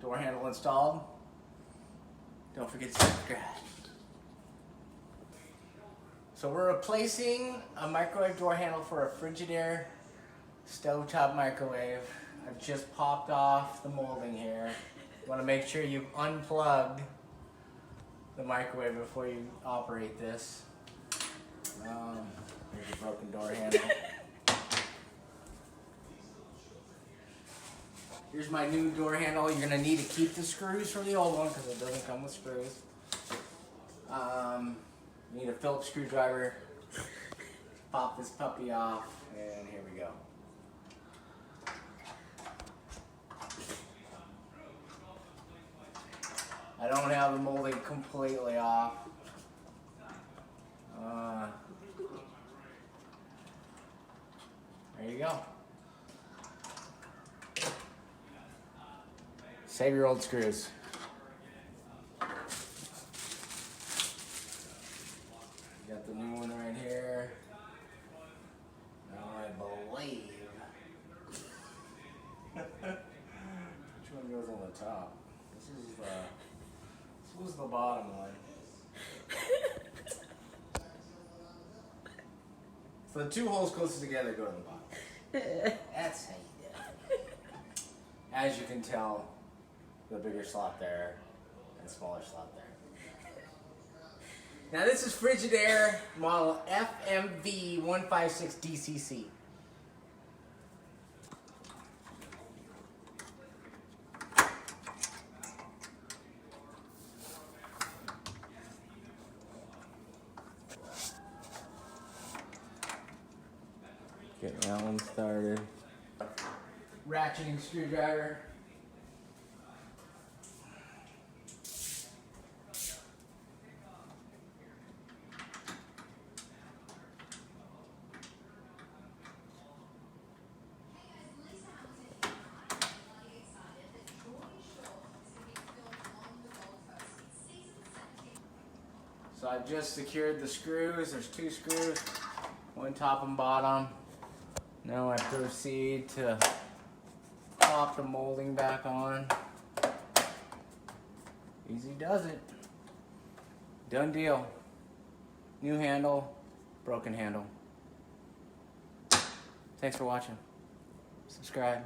door handle installed. Don't forget to subscribe. So we're replacing a microwave door handle for a Frigidaire stovetop microwave. I've just popped off the molding here. You want to make sure you've unplugged the microwave before you operate this. Here's a broken door handle. Here's my new door handle. You're gonna need to keep the screws from the old one because it doesn't come with screws. You need a Phillips screwdriver. Pop this puppy off, and here we go. I don't have the molding completely off. There you go. Save your old screws. Got the new one right here. Now I believe. Which one goes on the top? This was the bottom one. So the two holes closest together go to the bottom. That's how you do it. As you can tell, the bigger slot there and smaller slot there. Now this is Frigidaire model FMV156DCC. Getting that one started. Ratcheting screwdriver. So I've just secured the screws. There's two screws, one top and bottom. Now I proceed to pop the molding back on. Easy does it. Done deal. New handle, broken handle. Thanks for watching. Subscribe.